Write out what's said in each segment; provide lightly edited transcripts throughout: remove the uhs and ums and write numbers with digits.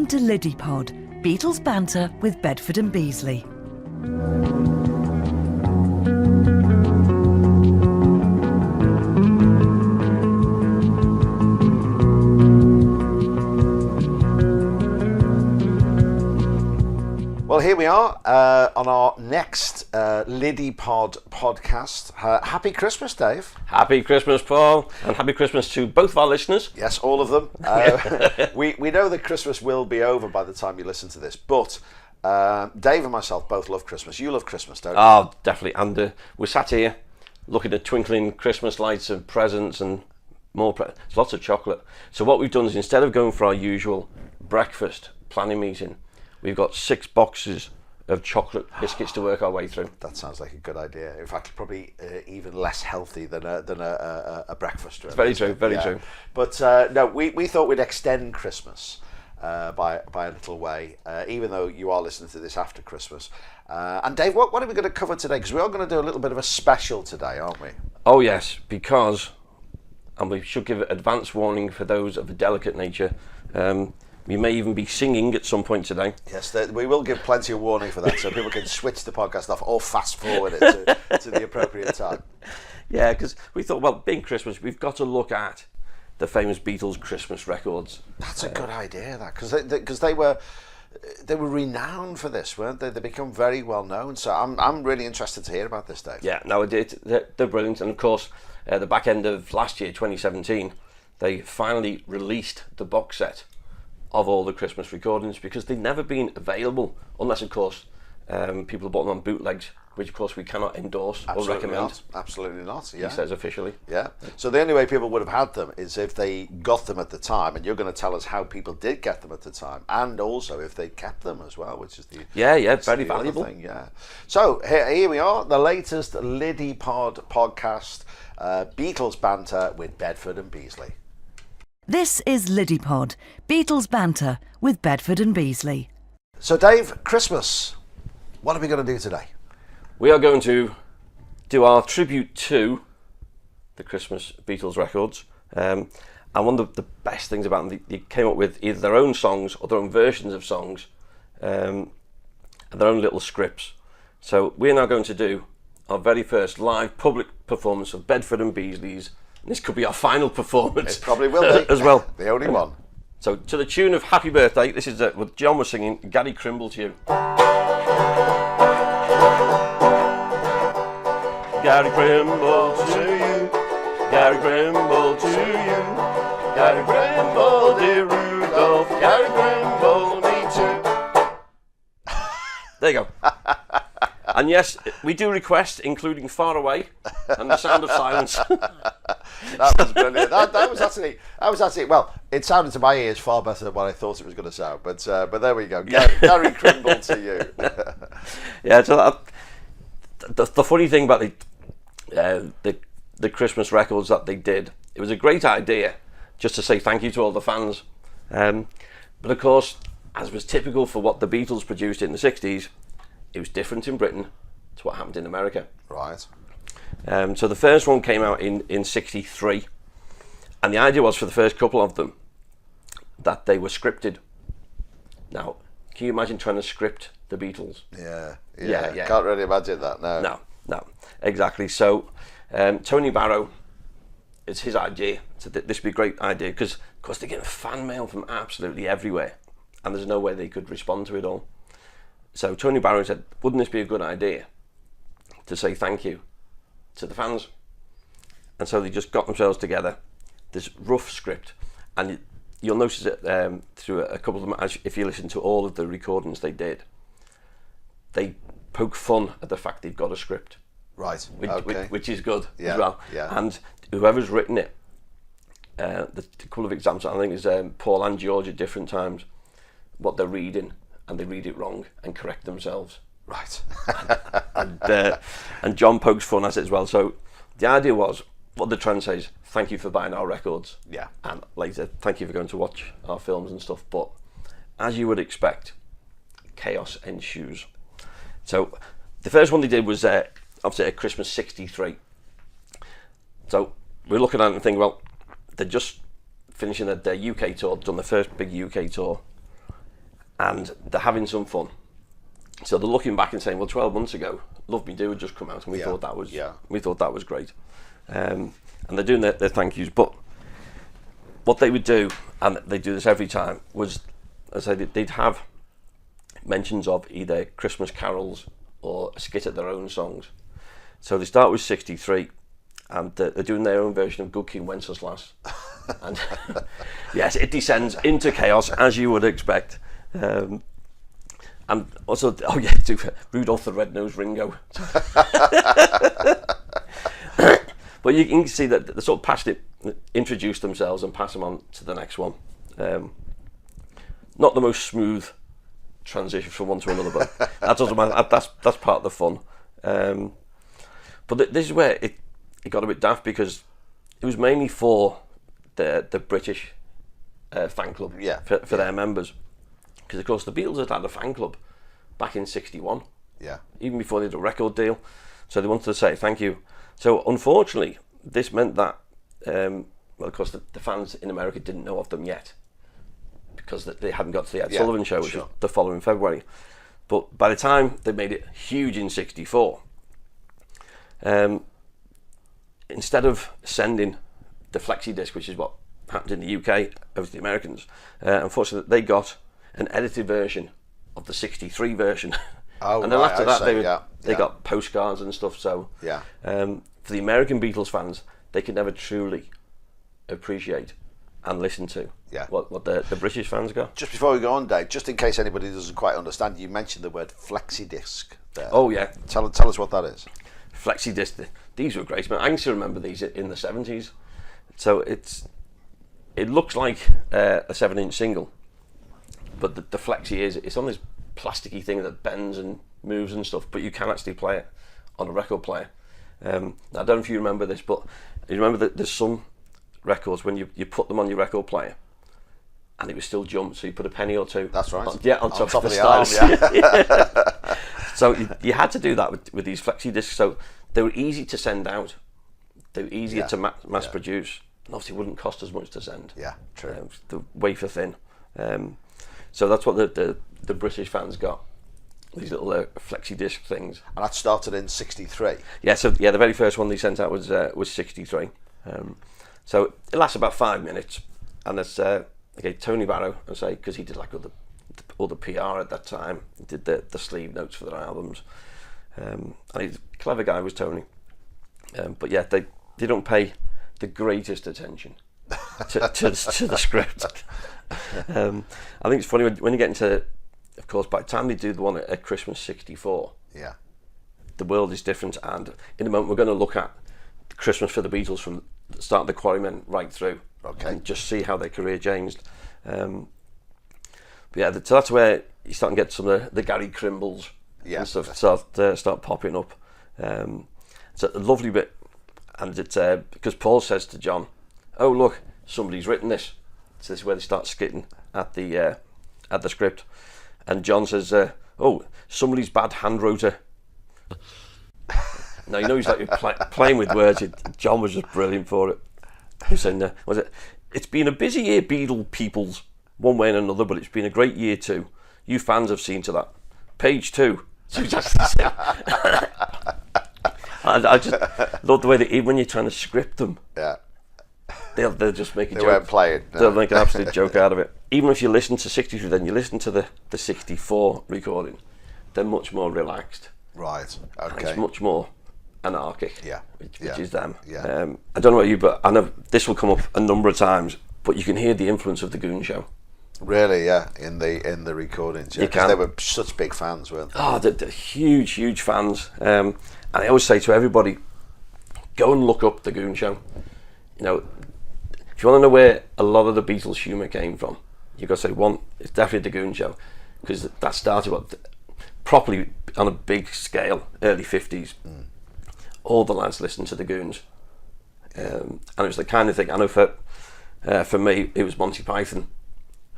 to Liddypod, Beatles banter with Bedford and Beasley. Well, here we are on our next Liddypod podcast. Happy Christmas, Dave. Happy Christmas, Paul, and happy Christmas to both of our listeners. Yes, all of them. We know that Christmas will be over by the time you listen to this, but Dave and myself both love Christmas. You love Christmas, don't you? Oh, definitely. And we're sat here looking at twinkling Christmas lights and presents and more lots of chocolate. So what we've done is, instead of going for our usual breakfast planning meeting, we've got 6 boxes of chocolate biscuits to work our way through. That sounds like a good idea. In fact, probably even less healthy than a breakfast. Really. Very true, very true. But no, we thought we'd extend Christmas by a little way, even though you are listening to this after Christmas. And Dave, what are we going to cover today? Because we are going to do a little bit of a special today, aren't we? Oh yes, because, and we should give advance warning for those of a delicate nature, we may even be singing at some point today. Yes, we will give plenty of warning for that, so people can switch the podcast off or fast forward it to the appropriate time. Yeah, because we thought, well, being Christmas, we've got to look at the famous Beatles Christmas records. That's a good idea, that, because they were renowned for this, weren't they? They become very well known. So I'm really interested to hear about this, Dave. Yeah, no, they're brilliant, and of course, the back end of last year, 2017, they finally released the box set of all the Christmas recordings, because they'd never been available, unless of course people bought them on bootlegs, which of course we cannot endorse or recommend. Absolutely not. Yeah. He says officially. Yeah. So the only way people would have had them is if they got them at the time, and you're going to tell us how people did get them at the time, and also if they kept them as well, which is the very valuable thing. Yeah. So here we are, the latest Liddypod podcast, Beatles banter with Bedford and Beasley. This is Liddypod, Beatles banter with Bedford and Beasley. So Dave, Christmas, what are we going to do today? We are going to do our tribute to the Christmas Beatles records. And one of the best things about them, they came up with either their own songs or their own versions of songs, and their own little scripts. So we're now going to do our very first live public performance of Bedford and Beasley's. This could be our final performance. It probably will be. As well. The only one. So, to the tune of Happy Birthday, this is what John was singing, Gary Crimble to you. Gary Crimble to you, Gary Crimble to you, Gary Crimble, dear Rudolph, Gary Crimble, me too. There you go. And yes, we do request, including Far Away and The Sound of Silence. That was brilliant. That was actually, well, it sounded to my ears far better than what I thought it was going to sound. But there we go. Gary Crimble to you. Yeah, so the funny thing about the Christmas records that they did, it was a great idea just to say thank you to all the fans. But of course, as was typical for what the Beatles produced in the 60s, it was different in Britain to what happened in America. Right. So the first one came out in 63, and the idea was, for the first couple of them, that they were scripted. Now, can you imagine trying to script the Beatles? Yeah. Can't really imagine that, no. No, exactly. So Tony Barrow, it's his idea. So this would be a great idea, because of course they're getting fan mail from absolutely everywhere, and there's no way they could respond to it all. So Tony Barrow said, wouldn't this be a good idea to say thank you to the fans? And so they just got themselves together, this rough script, and you'll notice it through a couple of them. If you listen to all of the recordings they did, they poke fun at the fact they've got a script. Right. Which is good as well. Yeah. And whoever's written it, the couple of examples, I think, is Paul and George at different times, what they're reading, and they read it wrong and correct themselves. Right. and John pokes fun at it as well. So the idea was, what they're trying to say is, thank you for buying our records. Yeah. And later, thank you for going to watch our films and stuff. But as you would expect, chaos ensues. So the first one they did was obviously at Christmas 63. So we're looking at it and thinking, well, they're just finishing their UK tour, done the first big UK tour. and they're having some fun. So they're looking back and saying, well, 12 months ago, Love Me Do had just come out, and we thought that was great. And they're doing their thank yous. But what they would do, and they do this every time, was, as I said, they'd have mentions of either Christmas carols or a skit at their own songs. So they start with 63, and they're doing their own version of Good King Wenceslas. And yes, it descends into chaos, as you would expect. And also, Rudolph the Red-Nosed Ringo. But you can see that they sort of passed it, introduce themselves and pass them on to the next one. Not the most smooth transition from one to another, but that doesn't matter. That's part of the fun. But this is where it got a bit daft, because it was mainly for the British fan club for their members. Because, of course, the Beatles had a fan club back in 61, even before they had a record deal. So they wanted to say thank you. So, unfortunately, this meant that, well, of course, the fans in America didn't know of them yet, because they hadn't got to the Ed Sullivan show, which was the following February. But by the time they made it huge in 64, instead of sending the flexi disc, which is what happened in the UK over to the Americans, unfortunately, they got an edited version of the 63 version. And then after that, they got postcards and stuff. So for the American Beatles fans, they could never truly appreciate and listen to what the British fans got. Just before we go on, Dave, just in case anybody doesn't quite understand, you mentioned the word flexi disc there. Oh yeah, tell us what that is. Flexi disc. These were great. I can still remember these in the 70s. So it looks like a 7-inch single, but the flexi it's on this plasticky thing that bends and moves and stuff, but you can actually play it on a record player. I don't know if you remember this, but you remember that there's some records when you put them on your record player and it was still jump, so you put a penny or two. That's right. On top of the stylus. arm. So you had to do that with these flexi discs. So they were easy to send out. They were easier to mass produce, and obviously wouldn't cost as much to send. Yeah, true. The wafer thin. So that's what the British fans got. These little flexi disc things. And that started in 63. Yeah. So the very first one they sent out was 63. So it lasts about 5 minutes, and it's Tony Barrow, I say, because he did like all the PR at that time. He did the sleeve notes for their albums, and he's a clever guy, was Tony. But yeah, they don't pay the greatest attention to the script. I think it's funny when you get into, of course, by the time they do the one at Christmas 64, the world is different, and in a moment we're going to look at Christmas for the Beatles from the start of the Quarrymen right through, and just see how their career changed. But yeah, so that's where you start to get some of the Gary Crimbles and stuff start popping up. It's a lovely bit, and it's because Paul says to John, "Oh look, somebody's written this." So this is where they start skitting at the script, and John says, "Oh, somebody's bad hand wrote it." Now, you know, he's like playing with words. John was just brilliant for it. He was saying, "It's been a busy year, Beatle peoples, one way and another, but it's been a great year too. You fans have seen to that. Page 2. So he's actually saying, I just love the way that even when you're trying to script them, they'll just make a joke. They weren't playing. No. They'll make an absolute joke out of it. Even if you listen to 63, then you listen to the 64 recording, they're much more relaxed. Right, okay. And it's much more anarchic, which is them. Yeah. I don't know about you, but I know this will come up a number of times, but you can hear the influence of the Goon Show. Really, in the recordings, because they were such big fans, weren't they? Oh, they're huge fans. And I always say to everybody, go and look up the Goon Show. You know, if you want to know where a lot of the Beatles humour came from, you've got to say, one, it's definitely the Goon Show, because that started properly on a big scale, early 50s. All the lads listened to the Goons, and it was the kind of thing. I know for me, it was Monty Python.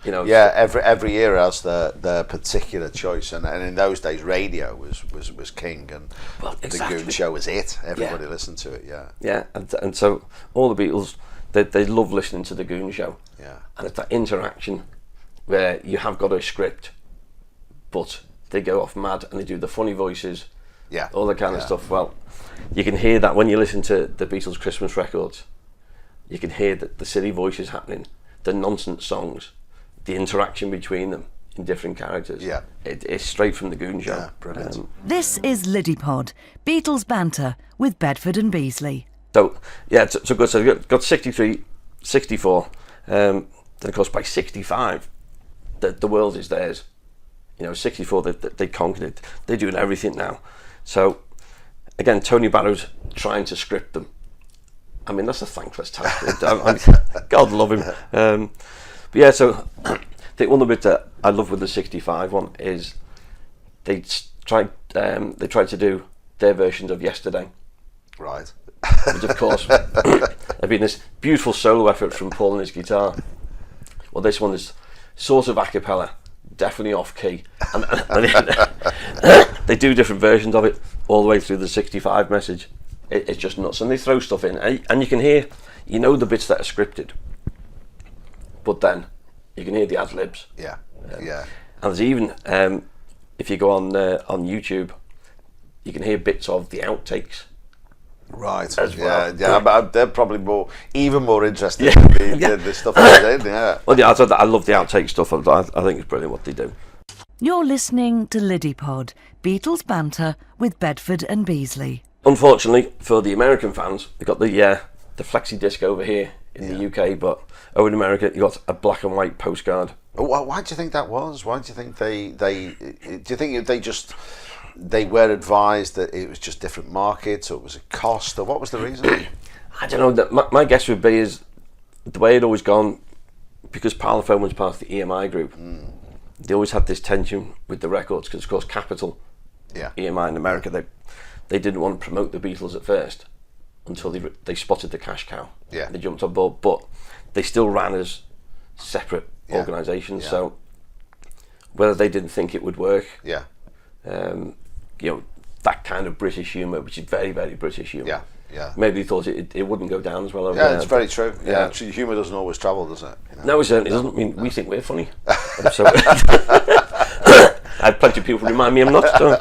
You know, every year has their particular choice, and in those days, radio was king, and the Goon Show was it. Everybody listened to it. Yeah, and so all the Beatles, they love listening to the Goon Show. Yeah, and it's that interaction where you have got a script, but they go off mad and they do the funny voices, all that kind of stuff. Well, you can hear that when you listen to the Beatles Christmas records. You can hear that the silly voices happening, the nonsense songs, the interaction between them in different characters. Yeah. It's straight from the Goon Show. Yeah, brilliant. This is Liddypod, Beatles banter with Bedford and Beasley. So, yeah, so good. So you've got 63, 64, then of course by 65, the world is theirs. 64, they conquered it. They're doing everything now. So, again, Tony Barrow's trying to script them. I mean, that's a thankless task. God love him. But yeah, so I think one of the bits that I love with the 65 one is they tried to do their versions of Yesterday. Right. Which of course have been this beautiful solo effort from Paul and his guitar. Well, this one is sort of a cappella, definitely off key, and they do different versions of it all the way through the 65 message. It's just nuts, and they throw stuff in, and you can hear, the bits that are scripted, but then you can hear the ad libs. Yeah. And there's even if you go on YouTube, you can hear bits of the outtakes. Right. As well. Yeah. But they're probably even more interesting than the stuff that's in. Yeah. Well, yeah, I love the outtake stuff. I think it's brilliant what they do. You're listening to Liddypod, Beatles banter with Bedford and Beasley. Unfortunately for the American fans, they got the flexi disc over here in the UK, but over in America you got a black and white postcard. Why do you think that was? Why do you think they were advised that it was just different markets, or it was a cost, or what was the reason? I don't know. My guess would be is the way it always gone, because Parlophone was part of the EMI group. They always had this tension with the records, because of course Capitol, EMI in America, they didn't want to promote the Beatles at first until they spotted the cash cow. Yeah. They jumped on board, but they still ran as separate organisations. Yeah. So whether they didn't think it would work, that kind of British humour, which is very, very British humour. Yeah. Maybe they thought it wouldn't go down as well over there. Yeah, it's very true. Yeah, humour doesn't always travel, does it? No, it certainly doesn't. I mean, we think we're funny. So, I have plenty of people remind me I'm not, so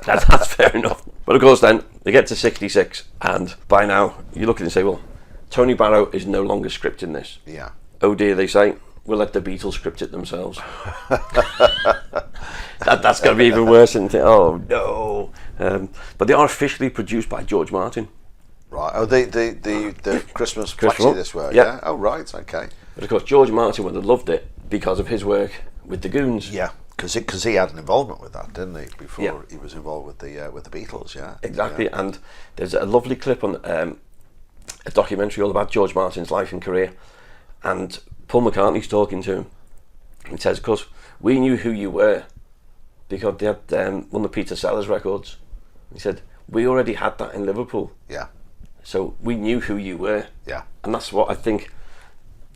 that's fair enough. But of course then, they get to 66, and by now, you look at it and say, well, Tony Barrow is no longer scripting this. Yeah. Oh dear, they say, we'll let the Beatles script it themselves. That's going to be even worse, isn't it? Oh no. But they are officially produced by George Martin. Right. Oh, the Christmas flexi this way. Yeah. Oh, right. Okay. But of course, George Martin would have loved it because of his work with the Goons. Yeah. Because he had an involvement with that, didn't he? Before he was involved with the Beatles. Yeah. Exactly. Yeah. And there's a lovely clip on a documentary all about George Martin's life and career, and Paul McCartney's talking to him. He says, of course, we knew who you were because they had one of the Peter Sellers records. He said, we already had that in Liverpool. Yeah. So we knew who you were. Yeah. And that's what I think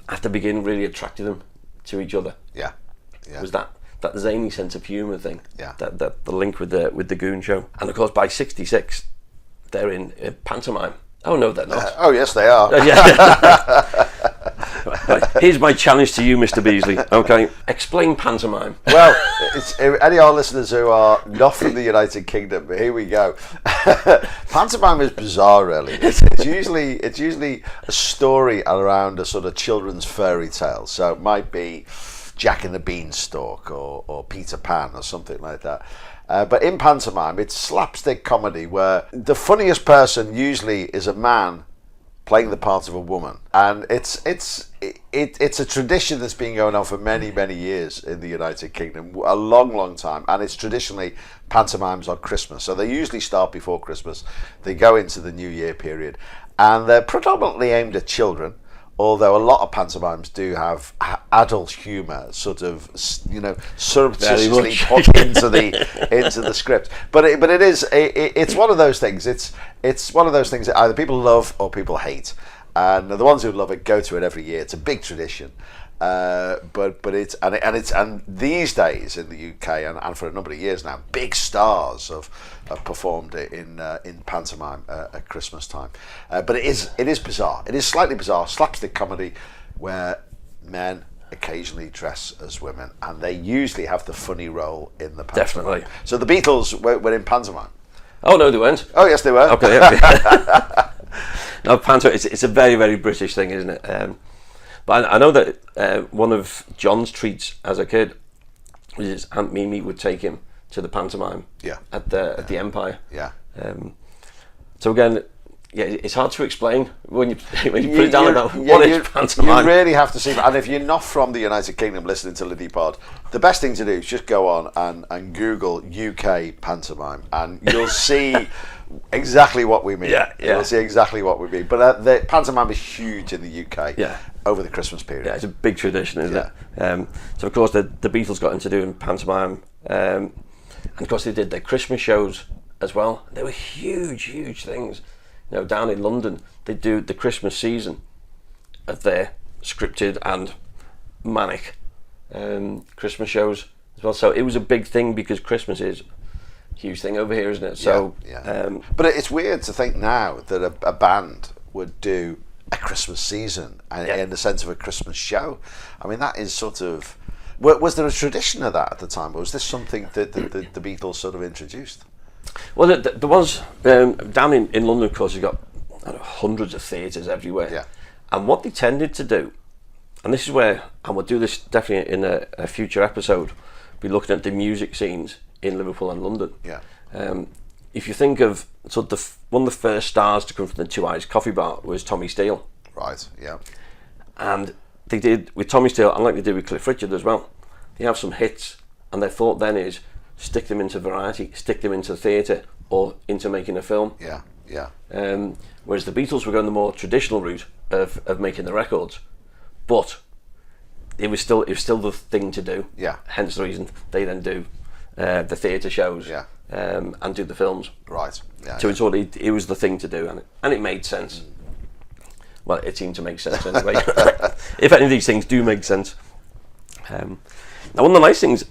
at the beginning really attracted them to each other. Yeah. Yeah. Was that zany sense of humour thing. Yeah. That the link with the Goon Show. And of course by 66 they're in pantomime. Oh no, they're not. Oh yes, they are. Right. Here's my challenge to you, Mr. Beasley. Okay, explain pantomime. Well, any of our listeners who are not from the United Kingdom, but here we go. Pantomime is bizarre, really. It's usually a story around a sort of children's fairy tale. So it might be Jack and the Beanstalk or Peter Pan or something like that. But in pantomime, it's slapstick comedy where the funniest person usually is a man playing the part of a woman, and it's a tradition that's been going on for many years in the United Kingdom, a long time, and it's traditionally pantomimes on Christmas. So they usually start before Christmas, they go into the New Year period, and they're predominantly aimed at children. Although a lot of pantomimes do have adult humour, sort of, surreptitiously put into the script. But it's one of those things. It's one of those things that either people love or people hate, and the ones who love it go to it every year. It's a big tradition. But these days in the UK and for a number of years now, big stars have performed it in pantomime at Christmas time. But it is bizarre. It is slightly bizarre, slapstick comedy where men occasionally dress as women, and they usually have the funny role in the pantomime. Definitely. So the Beatles were in pantomime. Oh no, they weren't. Oh yes, they were. Okay. Yeah. No, pantomime. It's a very, very British thing, isn't it? But I know that one of John's treats as a kid was his Aunt Mimi would take him to the pantomime. Yeah. At the Empire. Yeah. So again, yeah, it's hard to explain when you put it down like that. What is pantomime? You really have to see. And if you're not from the United Kingdom listening to Liddypod, the best thing to do is just go on and Google UK pantomime, and you'll see exactly what we mean. Yeah. You'll see exactly what we mean. But the pantomime is huge in the UK. Yeah. Over the Christmas period. Yeah, it's a big tradition, isn't it? So of course the Beatles got into doing pantomime, and of course they did their Christmas shows as well. They were huge things. You know, down in London, they do the Christmas season of their scripted and manic Christmas shows as well. So it was a big thing because Christmas is a huge thing over here, isn't it? So, but it's weird to think now that a band would do a Christmas season and in the sense of a Christmas show. I mean, that is sort of. Was there a tradition of that at the time, or was this something that the Beatles sort of introduced? Well, there was down in London, of course, you've got hundreds of theatres everywhere. Yeah. And what they tended to do, and this is where, and we'll do this definitely in a future episode, be looking at the music scenes in Liverpool and London. Yeah. If you think of sort of one of the first stars to come from the Two Eyes Coffee Bar was Tommy Steele. Right. Yeah. And they did with Tommy Steele, and like they did with Cliff Richard as well. They have some hits, and their thought then is stick them into variety, stick them into theatre, or into making a film. Yeah. Yeah. Whereas the Beatles were going the more traditional route of making the records, but it was still the thing to do. Yeah. Hence the reason they then do the theatre shows. Yeah. And do the films. Right. Yeah. So it was the thing to do, and it made sense. Well, it seemed to make sense anyway. If any of these things do make sense. Now, one of the nice things,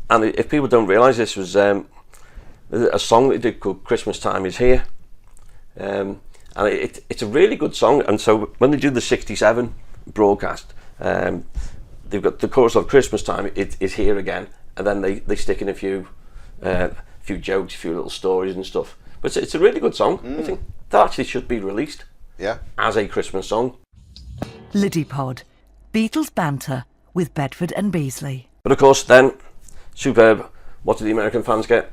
and if people don't realise this, was a song that they did called "Christmas Time Is Here," and it's a really good song. And so when they do the '67 broadcast, they've got the chorus of "Christmas Time is Here Again," and then they stick in a few jokes, a few little stories and stuff. But it's a really good song. I think that actually should be released as a Christmas song. Liddypod, Beatles banter with Bedford and Beasley. But of course then, superb, what did the American fans get?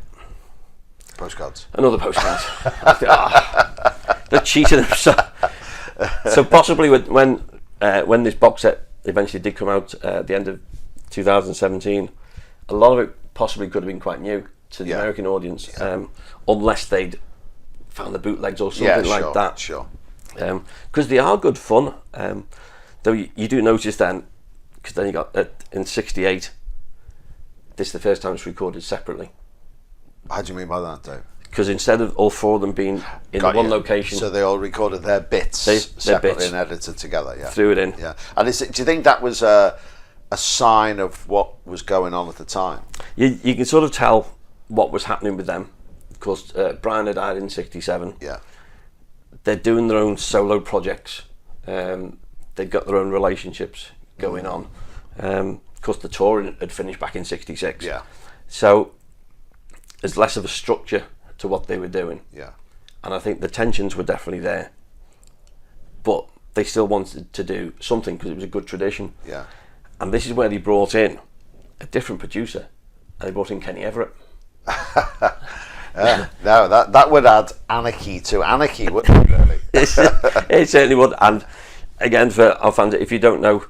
Postcards. Another postcard. They're cheating themselves. So possibly when this box set eventually did come out at the end of 2017, a lot of it possibly could have been quite new to the American audience, unless they'd found the bootlegs or something like that. Sure. Because they are good fun. Though you do notice then, because then you got in '68, this is the first time it's recorded separately. How do you mean by that, Dave? Because instead of all four of them being in one location, so they all recorded their bits separately and edited together. Yeah, threw it in. Yeah, and do you think that was a sign of what was going on at the time? You can sort of tell what was happening with them. Of course, Brian had died in '67. Yeah, they're doing their own solo projects. They've got their own relationships going on. Of course, the tour had finished back in '66. Yeah, so there's less of a structure to what they were doing. Yeah, and I think the tensions were definitely there, but they still wanted to do something because it was a good tradition. Yeah, and this is where they brought in a different producer, and they brought in Kenny Everett. No, that would add anarchy, wouldn't it? Really, it certainly would. And again, for our fans, if you don't know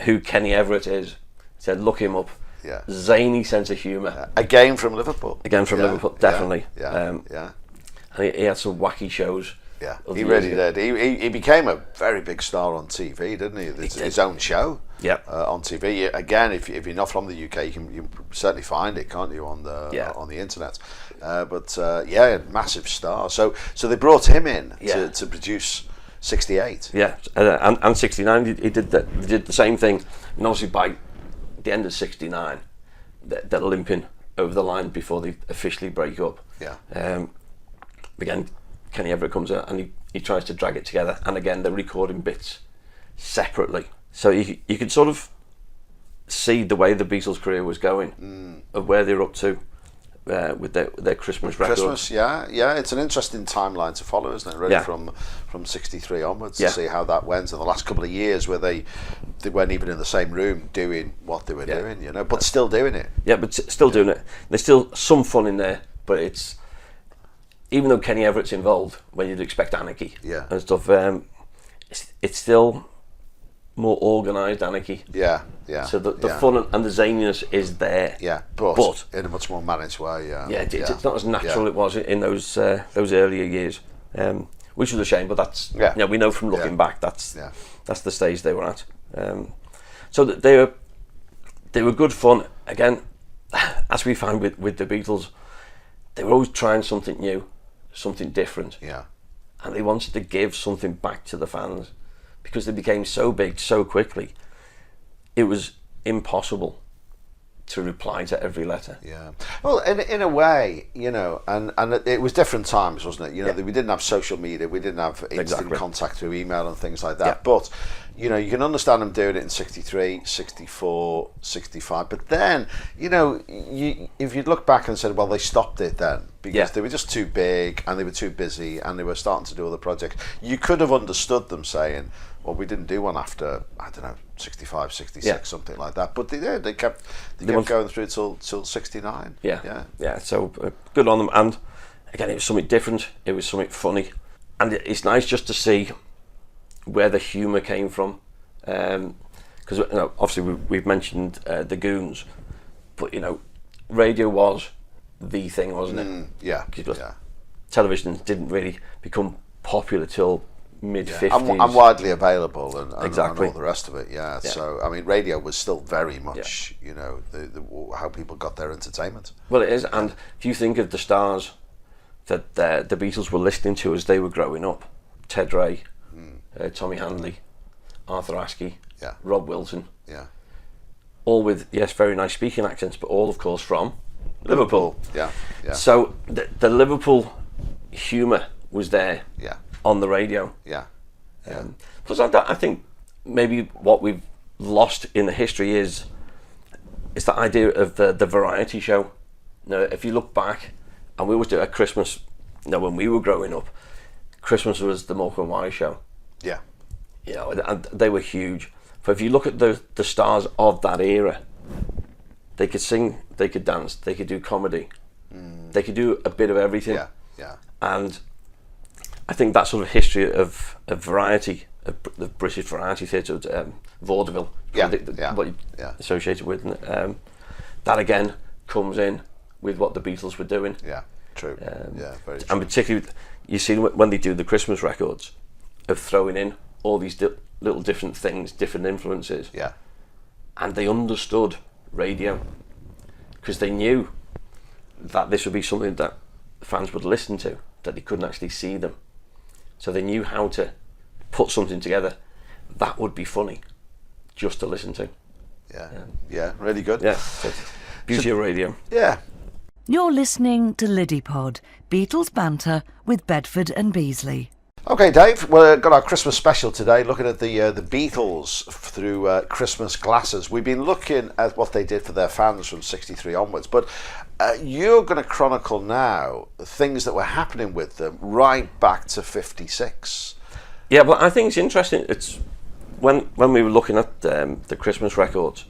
who Kenny Everett is, said look him up. Yeah, zany sense of humour. Again from Liverpool. Liverpool, definitely. Yeah. And he had some wacky shows. Yeah, he really did. He became a very big star on TV, didn't he? His own show. Yeah. On TV. Again, if you're not from the UK, you can certainly find it, can't you, on the internet? Massive star. So they brought him in to produce '68. Yeah, and '69 he did the same thing. And obviously by the end of '69, they're limping over the line before they officially break up. Yeah. Again, Kenny Everett comes out and he tries to drag it together, and again they're recording bits separately. So you can sort of see the way the Beatles' career was going, of where they're up to with their Christmas records. Christmas, yeah, it's an interesting timeline to follow, isn't it? Really, Yeah. from '63 onwards, Yeah. to see how that went in the last couple of years, where they weren't even in the same room doing what they were doing, you know, but still doing it. Yeah, but still doing it. There's still some fun in there, but it's, even though Kenny Everett's involved, when you'd expect anarchy and stuff, it's still more organised anarchy. Yeah. So the fun and the zaniness is there. Yeah, but in a much more managed way. It's not as natural it was in those earlier years, which was a shame. But that's we know from looking back that's the stage they were at. So that they were good fun. Again, as we found with the Beatles, they were always trying something new, something different. Yeah, and they wanted to give something back to the fans, because they became so big so quickly. It was impossible to reply to every letter. Yeah. Well, in a way, you know, and it was different times, wasn't it? You know, we didn't have social media, we didn't have instant contact through email and things like that. Yeah. But, you know, you can understand them doing it in 63, 64, 65. But then, you know, if you'd look back and said, well, they stopped it then because they were just too big and they were too busy and they were starting to do other projects, you could have understood them saying, well, we didn't do one after, I don't know, 65, 66, something like that. But they kept going through till 69. Yeah. So good on them. And again, it was something different. It was something funny, and it's nice just to see where the humour came from. Because obviously we've mentioned the Goons, but you know, radio was the thing, wasn't it? Yeah. Television didn't really become popular till mid-50s. And widely available and exactly. all the rest of it, So, I mean, radio was still very much, you know, how people got their entertainment. Well, it is, and if you think of the stars that the Beatles were listening to as they were growing up, Ted Ray, Tommy Handley, Arthur Askey, Rob Wilson, all with, very nice speaking accents, but all, of course, from Liverpool. Yeah. So, the Liverpool humour was there. On the radio. Plus, I think maybe what we've lost in the history is the idea of the variety show. Now, if you look back, and we always do at Christmas, when we were growing up, Christmas was the Morecambe and Wise show. Yeah. You know, and they were huge. But if you look at the stars of that era, they could sing, they could dance, they could do comedy, they could do a bit of everything. And I think that sort of history of variety, of the British variety theatre, vaudeville, what you associated with, that again comes in with what the Beatles were doing. Yeah, true. Very true. And particularly, you see when they do the Christmas records, of throwing in all these little different things, different influences. And they understood radio, because they knew that this would be something that fans would listen to, that they couldn't actually see them. So they knew how to put something together that would be funny just to listen to. Yeah, really good. Beauty of radio. Yeah. You're listening to Liddypod, Beatles banter with Bedford and Beasley. Okay, Dave, we've got our Christmas special today, looking at the Beatles through Christmas glasses. We've been looking at what they did for their fans from 63 onwards, but you're going to chronicle now things that were happening with them right back to 56. Yeah, well, I think it's interesting. It's when we were looking at the Christmas records,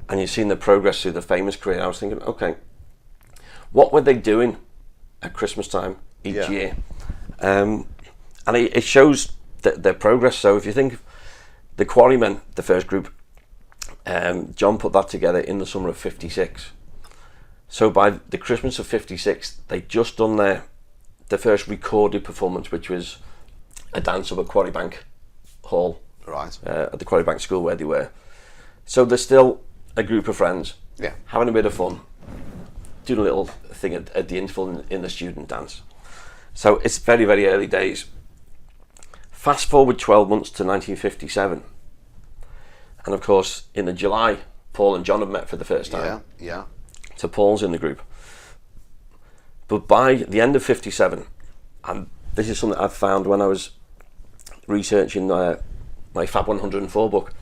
and you've seen the progress through the famous career, I was thinking, okay, what were they doing at Christmas time each year? And it shows their progress. So if you think of the Quarrymen, the first group, John put that together in the summer of 56. So by the Christmas of 56, they'd just done their first recorded performance, which was a dance up at Quarrybank Hall, at the Quarrybank School where they were. So there's still a group of friends having a bit of fun, doing a little thing at the interval in the student dance. So it's very, very early days. Fast forward 12 months to 1957, and of course in the July, Paul and John have met for the first time. So Paul's in the group. But by the end of 57, and this is something I found when I was researching my Fab 104 book,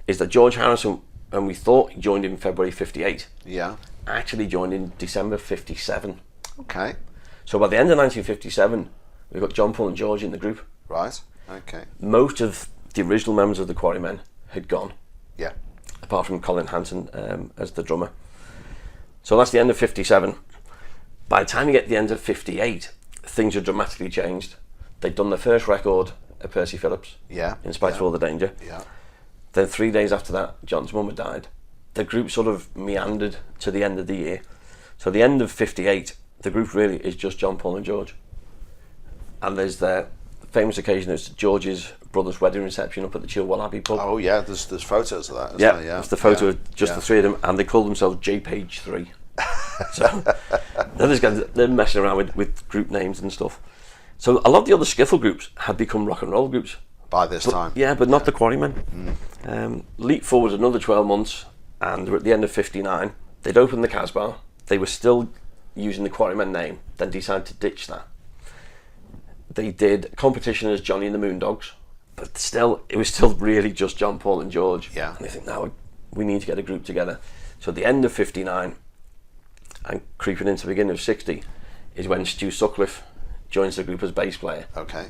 is that George Harrison and we thought he joined in February 58. Yeah. Actually joined in December 57. Okay. So by the end of 1957, we've got John, Paul and George in the group. Right. Okay. Most of the original members of the Quarrymen had gone, Yeah. apart from Colin Hanson as the drummer. So that's the end of 57. By the time you get to the end of 58, things had dramatically changed. They'd done their first record at Percy Phillips, Yeah. In Spite of All the Danger. Yeah. Then 3 days after that, John's mum had died. The group sort of meandered to the end of the year. So the end of 58, the group really is just John, Paul and George. And there's the famous occasion, it's George's brother's wedding reception up at the Chilwell Abbey pub. Oh yeah, there's photos of that, isn't Yeah, there? Yeah, it's the photo yeah. of just Yeah. the three of them, and they call themselves J-Page 3. So they're messing around with group names and stuff. So a lot of the other skiffle groups had become rock and roll groups. By this time. Yeah, but not the Quarrymen. Leap forward another 12 months, and we're at the end of 59. They'd opened the Casbah. They were still using the Quarrymen name, then decided to ditch that. They did competition as Johnny and the Moondogs, but still, it was still really just John, Paul and George. Yeah. And they think, now we need to get a group together. So at the end of 59, and creeping into the beginning of 60, is when Stu Sutcliffe joins the group as bass player. Okay.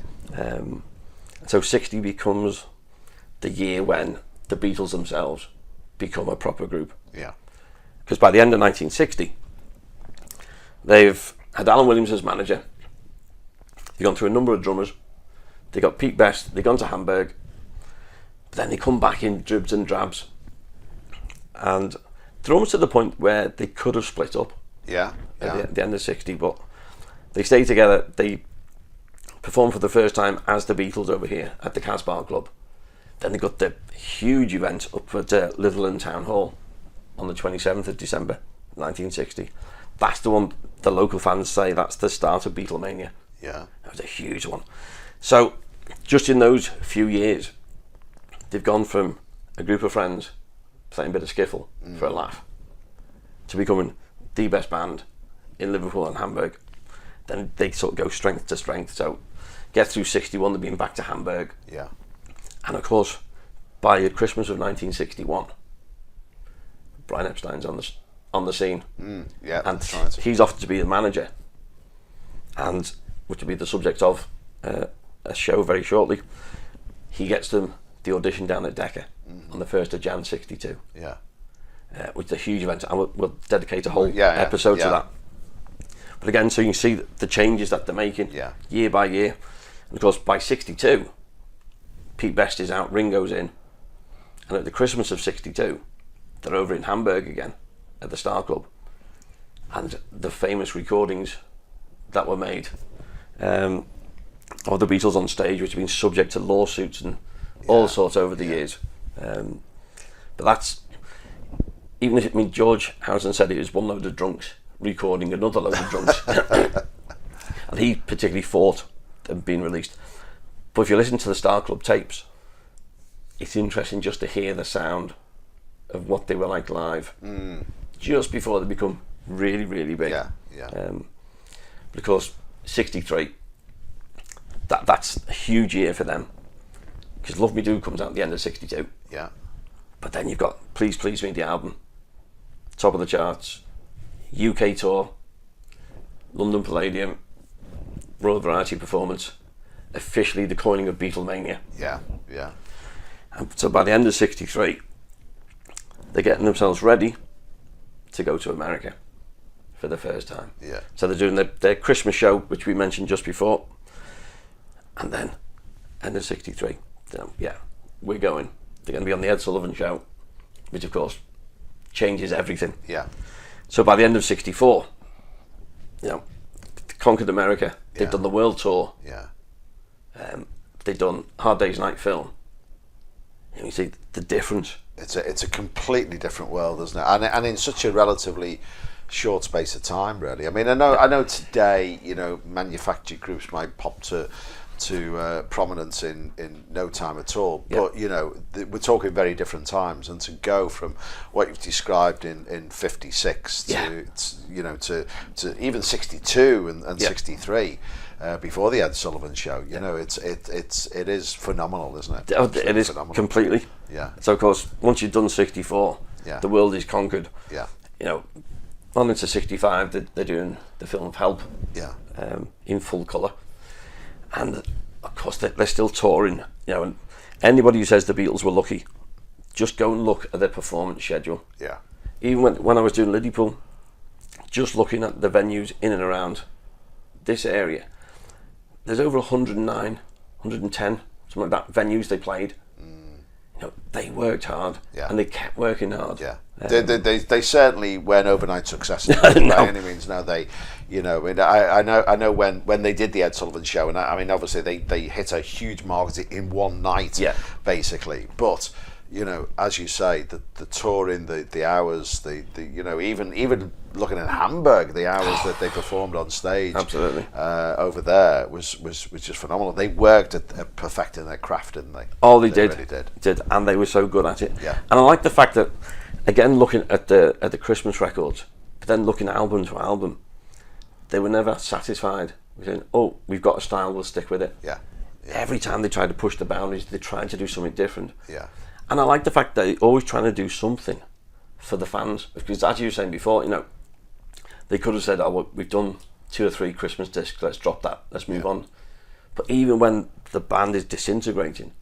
So 60 becomes the year when the Beatles themselves become a proper group. Yeah. Because by the end of 1960, they've had Alan Williams as manager. They've gone through a number of drummers. They got Pete Best. They've gone to Hamburg. But then they come back in dribs and drabs. And they're almost at the point where they could have split up Yeah. Yeah. at the end of 60, but they stay together. They perform for the first time as the Beatles over here at the Casbah Club. Then they got the huge event up at Litherland Town Hall on the 27th of December 1960. That's the one the local fans say that's the start of Beatlemania. Yeah. That was a huge one. So just in those few years, they've gone from a group of friends playing a bit of skiffle for a laugh to becoming the best band in Liverpool and Hamburg. Then they sort of go strength to strength. So get through 61, they've been back to Hamburg. Yeah. And of course, by Christmas of 1961, Brian Epstein's on the scene. Yeah. And That's right. he's offered to be the manager, and which will be the subject of a show very shortly. He gets them the audition down at Decca on the 1st of Jan 62, Yeah. which is a huge event, and we'll dedicate a whole Yeah, yeah, episode to yeah. that. But again, so you can see the changes that they're making Yeah. year by year. And of course, by 62, Pete Best is out, Ringo's in, and at the Christmas of 62, they're over in Hamburg again at the Star Club, and the famous recordings that were made of the Beatles on stage, which have been subject to lawsuits and all sorts over the years. But that's, even if, George Harrison said it was one load of drunks recording another load of drunks, and he particularly fought them being released. But if you listen to the Star Club tapes, it's interesting just to hear the sound of what they were like live, just before they become really, really big. Yeah. Yeah. But of course, 63, that's a huge year for them, because Love Me Do comes out at the end of 62. Yeah. But then you've got Please Please Me, the album, top of the charts, UK tour, London Palladium, Royal Variety Performance, officially the coining of Beatlemania. Yeah. Yeah. And so by the end of 63, they're getting themselves ready to go to America for the first time. Yeah. So they're doing their Christmas show, which we mentioned just before, and then end of 63, we're going. They're going to be on the Ed Sullivan Show, which of course changes everything. Yeah. So by the end of 64, conquered America. They've Yeah. done the world tour. Yeah. They've done Hard Day's Night Film. And you see the difference. It's a completely different world, isn't it? And in such a relatively short space of time, really. I mean, I know today, manufactured groups might pop to prominence in no time at all. But we're talking very different times, and to go from what you've described in 56 to even 62 and 63. Before the Ed Sullivan Show, it is phenomenal, isn't it? It is phenomenal. completely. Yeah. So of course, once you've done 64, Yeah. The world is conquered. Yeah. You know, on into 65, they're doing the film of Help. Yeah. In full colour, and of course they're still touring. You know, and anybody who says the Beatles were lucky, just go and look at their performance schedule. Yeah. Even when I was doing Liddypod, just looking at the venues in and around this area, there's over 109, 110, something like that, venues they played. You know, they worked hard, and they kept working hard. Yeah, they certainly weren't overnight successes by any means. No, they, you know, I know when they did the Ed Sullivan Show, and I mean, obviously they hit a huge market in one night, basically. But you know, as you say, the touring, the hours, the you know, even looking at Hamburg, the hours that they performed on stage, absolutely, over there was just phenomenal. They worked at perfecting their craft, didn't they? Oh, they did, really did, and they were so good at it. Yeah. And I like the fact that, again, looking at the Christmas records, but then looking at album to album, they were never satisfied with saying, "Oh, we've got a style, we'll stick with it." Yeah. Every time they tried to push the boundaries, they tried to do something different. Yeah. And I like the fact that they're always trying to do something for the fans, because as you were saying before, you know, they could have said, "Oh, well, we've done 2 or 3 Christmas discs, let's drop that, let's move on." But even when the band is disintegrating,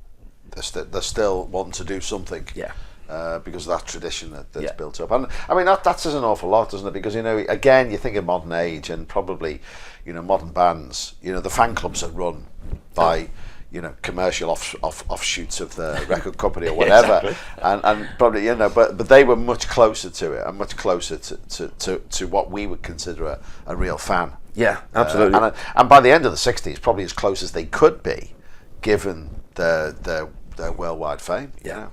they're still wanting to do something. Yeah. Because of that tradition that's built up. And I mean, that says an awful lot, doesn't it? Because, you know, again, you think of modern age and probably, you know, modern bands, you know, the fan clubs are run by, you know, commercial offshoots of the record company or whatever. and probably, you know, but they were much closer to it and much closer to what we would consider a real fan. Yeah, absolutely. And by the end of the 60s, probably as close as they could be, given their worldwide fame. Yeah. You know?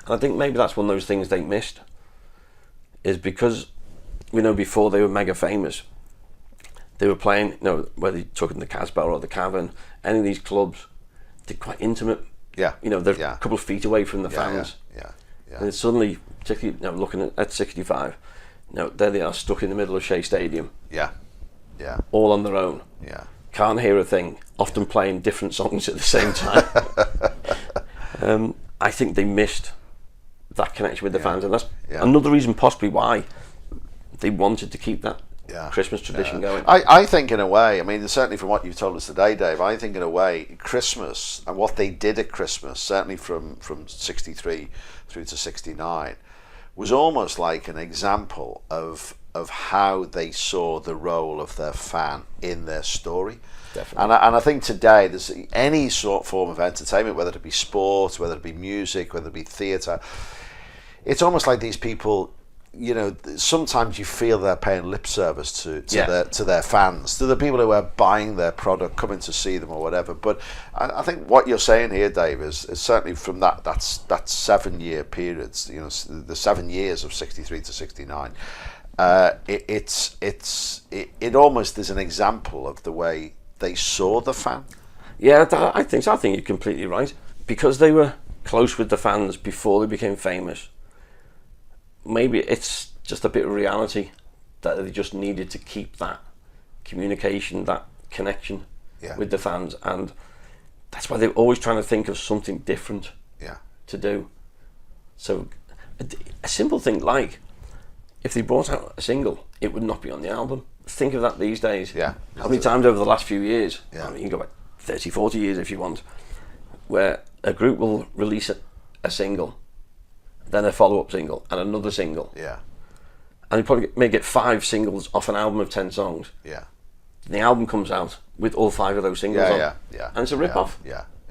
And I think maybe that's one of those things they missed, is because, you know, before they were mega famous, they were playing, you know, whether you took in the Casbah or the Cavern, any of these clubs, they're quite intimate. Yeah. You know, they're a couple of feet away from the fans. Yeah. And it's suddenly, particularly, you know, looking at 65, you know, there they are stuck in the middle of Shea Stadium. Yeah. All on their own. Yeah. Can't hear a thing, often playing different songs at the same time. I think they missed that connection with the fans, and that's another reason possibly why they wanted to keep that Christmas tradition going. I think in a way, I mean, certainly from what you've told us today, Dave, I think in a way Christmas and what they did at Christmas, certainly from 63 through to 69, was almost like an example of how they saw the role of their fan in their story. Definitely. And I think today there's any form of entertainment, whether it be sport, whether it be music, whether it be theatre, it's almost like these people, you know, sometimes you feel they're paying lip service to their fans, to the people who are buying their product, coming to see them or whatever. But I think what you're saying here, Dave, is certainly from that 7-year period, you know, the 7 years of 63 to 69. It almost is an example of the way they saw the fan. Yeah, I think so. I think you're completely right, because they were close with the fans before they became famous. Maybe it's just a bit of reality that they just needed to keep that communication, that connection with the fans, and that's why they're always trying to think of something different to do. So a simple thing like, if they brought out a single, it would not be on the album. Think of that these days. How many times over the last few years, I mean, you can go back 30, 40 years if you want, where a group will release a single, then a follow-up single, and another single. And you probably may get 5 singles off an album of 10 songs. And the album comes out with all 5 of those singles on. And it's a rip-off.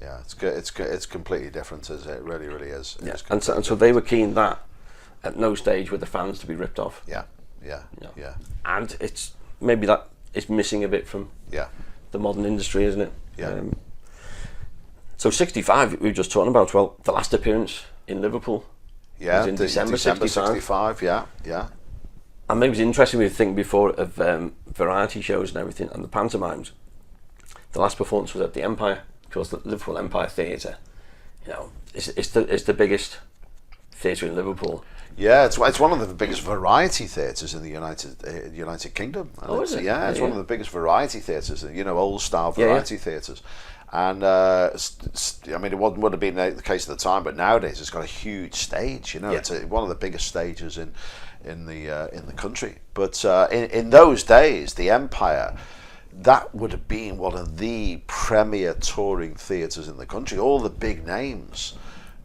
It's good. It's completely different, as it really is. And so they were keen that at no stage were the fans to be ripped off. And it's maybe that is missing a bit from the modern industry, isn't it? So 65, we were just talking about, well, the last appearance in Liverpool was in December 65. And maybe it's interesting, we were thinking before of variety shows and everything, and the pantomimes. The last performance was at the Empire, of course, the Liverpool Empire Theatre. You know, it's the biggest theatre in Liverpool. It's one of the biggest variety theatres in the United Kingdom. And is it? It's one of the biggest variety theatres, you know, old style variety theatres. And I mean, it would have been the case at the time, but nowadays it's got a huge stage. You know, it's one of the biggest stages in the country. But in those days, the Empire, that would have been one of the premier touring theatres in the country. All the big names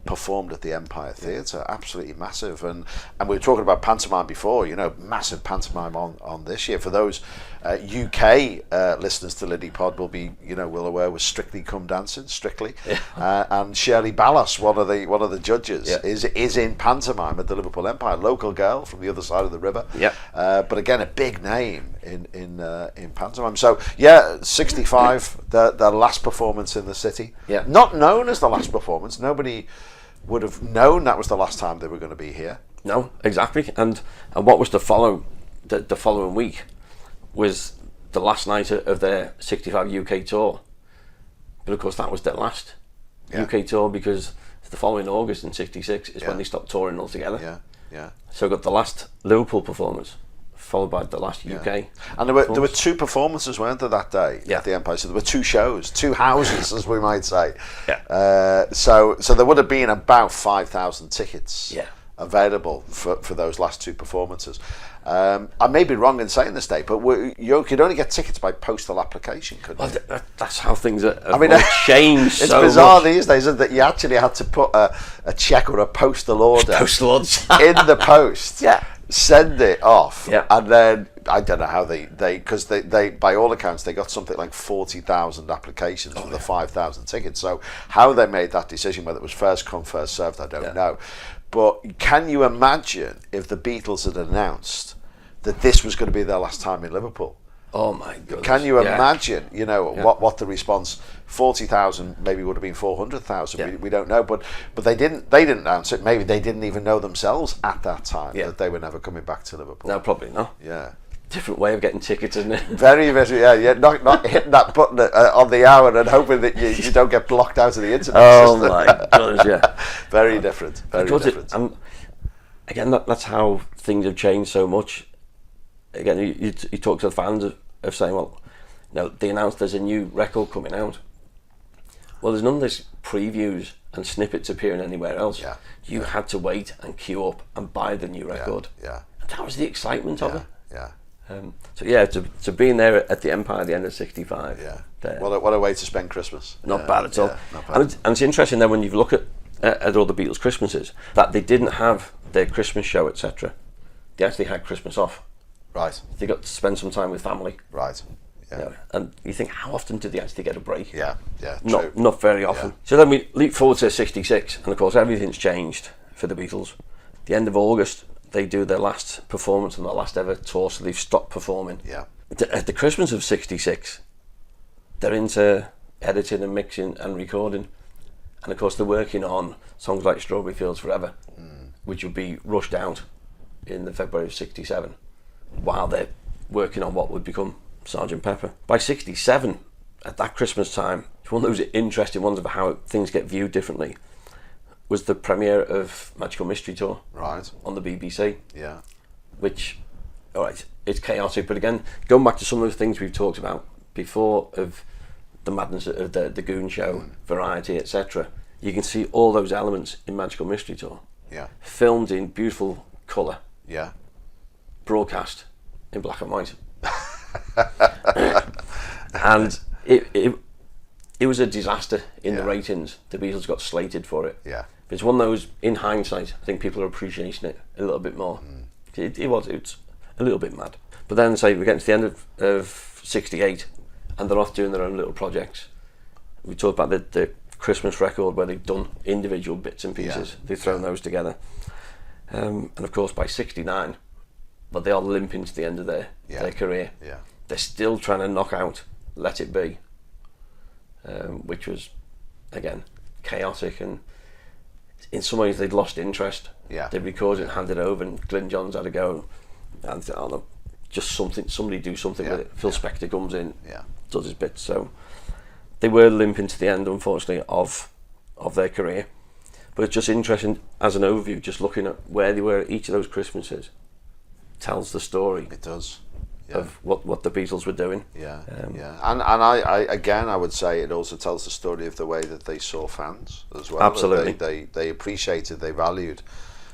performed at the Empire Theatre, absolutely massive. And we were talking about pantomime before, you know, massive pantomime on this year. For those UK listeners to Liddypod will be, you know, well aware was Strictly Come Dancing, Strictly. And Shirley Ballas, one of the judges, is in pantomime at the Liverpool Empire, local girl from the other side of the river. But again, a big name in pantomime. So 65, the last performance in the city. Not known as the last performance. Nobody would have known that was the last time they were going to be here. No, exactly. And what was to follow the following week was the last night of their 65 UK tour. But of course that was their last UK tour, because the following August in 66 is when they stopped touring altogether. So we got the last Liverpool performance followed by the last UK. And there were two performances, weren't there, that day at the Empire? So there were two shows, two houses, as we might say. So there would have been about 5,000 tickets available for those last two performances. I may be wrong in saying this, Dave, but you could only get tickets by postal application, couldn't you? That's how things have changed. It's so bizarre much these days, isn't it, that you actually had to put a check or a postal order in the post. Send it off, and then I don't know how they because they by all accounts they got something like 40,000 applications for the 5,000 tickets. So how they made that decision, whether it was first come first served, I don't know. But can you imagine if the Beatles had announced that this was going to be their last time in Liverpool? Oh my goodness! Can you imagine? You know what the response? 40,000 maybe would have been 400,000. We don't know, but they didn't announce it. Maybe they didn't even know themselves at that time that they were never coming back to Liverpool. No, probably not. Different way of getting tickets, isn't it? Very, very, not hitting that button on the hour and hoping that you don't get blocked out of the internet. Oh my gosh, Very different. Very different. Again, that's how things have changed so much. Again, you talk to the fans of saying, well, they announced there's a new record coming out. Well, there's none of this previews and snippets appearing anywhere else. You had to wait and queue up and buy the new record. And that was the excitement of it. So being there at the Empire at the end of 65. What a way to spend Christmas. Not bad at all. And it's interesting then when you look at all the Beatles Christmases, that they didn't have their Christmas show, etc. They actually had Christmas off. Right. They got to spend some time with family. Right. And you think, how often do they actually get a break? Not very often. So then we leap forward to 66, and of course everything's changed for the Beatles. At the end of August, they do their last performance on their last ever tour, so they've stopped performing. At the Christmas of 66, they're into editing and mixing and recording, and of course they're working on songs like Strawberry Fields Forever, which would be rushed out in the February of 67, while they're working on what would become Sgt. Pepper. By 67, at that Christmas time, it's one of those interesting ones of how things get viewed differently, was the premiere of Magical Mystery Tour on the BBC. Which, alright, it's chaotic, but again, going back to some of the things we've talked about before of the madness of the Goon Show, Variety, etc., you can see all those elements in Magical Mystery Tour. Filmed in beautiful colour. Broadcast in black and white. And it was a disaster in the ratings. The Beatles got slated for it. It's one of those, in hindsight, I think people are appreciating it a little bit more. It's a little bit mad. But then, say, we're getting to the end of 68, and they're off doing their own little projects. We talked about the Christmas record where they've done individual bits and pieces. They've thrown those together. And of course, by 69, but they are limping to the end of their career. They're still trying to knock out Let It Be, which was, again, chaotic, and in some ways they'd lost interest. They'd recorded and handed it over, and Glyn Johns had a go, and I don't know, just somebody do something with it. Phil Spector comes in, does his bit. So they were limping to the end, unfortunately, of their career. But it's just interesting as an overview, just looking at where they were at each of those Christmases tells the story. It does. of what the Beatles were doing. Yeah, and I would say it also tells the story of the way that they saw fans as well. Absolutely, they appreciated, they valued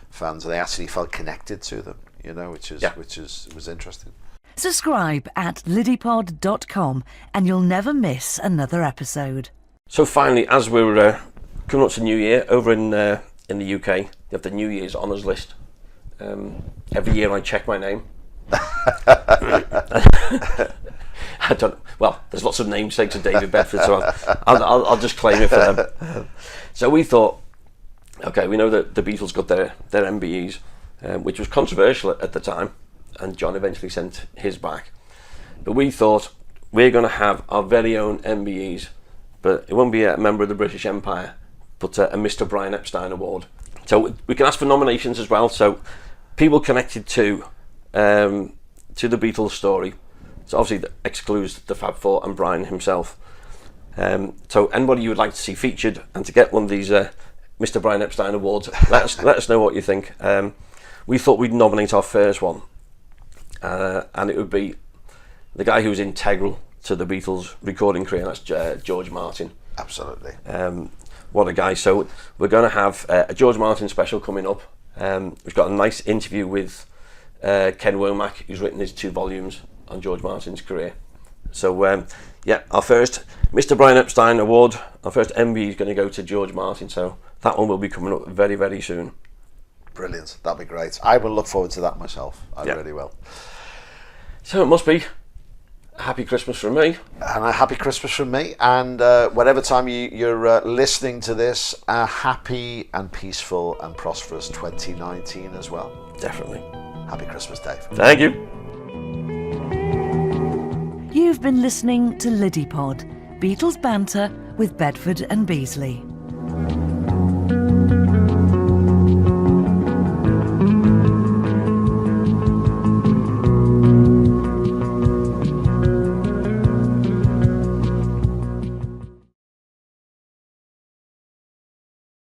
fans, and they actually felt connected to them. Which was interesting. Subscribe at liddypod.com and you'll never miss another episode. So finally, as we're coming up to New Year over in the UK, they have the New Year's honours list. Every year I check my name. I don't. Well, there's lots of namesakes of David Bedford, so I'll just claim it for them. So we thought, okay, we know that the Beatles got their MBEs, which was controversial at the time, and John eventually sent his back. But we thought we're going to have our very own MBEs, but it won't be a member of the British Empire, but a Mr. Brian Epstein award. So we can ask for nominations as well. So people connected to the Beatles story. So obviously that excludes the Fab Four and Brian himself. So anybody you would like to see featured and to get one of these Mr. Brian Epstein awards, let us know what you think. We thought we'd nominate our first one, and it would be the guy who was integral to the Beatles recording career, and that's George Martin. Absolutely. What a guy. So we're going to have a George Martin special coming up. We've got a nice interview with Ken Womack, who's written his 2 volumes on George Martin's career. So our first Mr. Brian Epstein award, our first MBE is going to go to George Martin. So that one will be coming up very, very soon. Brilliant. That'll be great. I will look forward to that myself. I really will. So it must be a happy Christmas from me. And a happy Christmas from me. And whatever time you're listening to this, a happy and peaceful and prosperous 2019 as well. Definitely. Happy Christmas, Dave. Thank you. You've been listening to Liddypod, Beatles banter with Bedford and Beasley.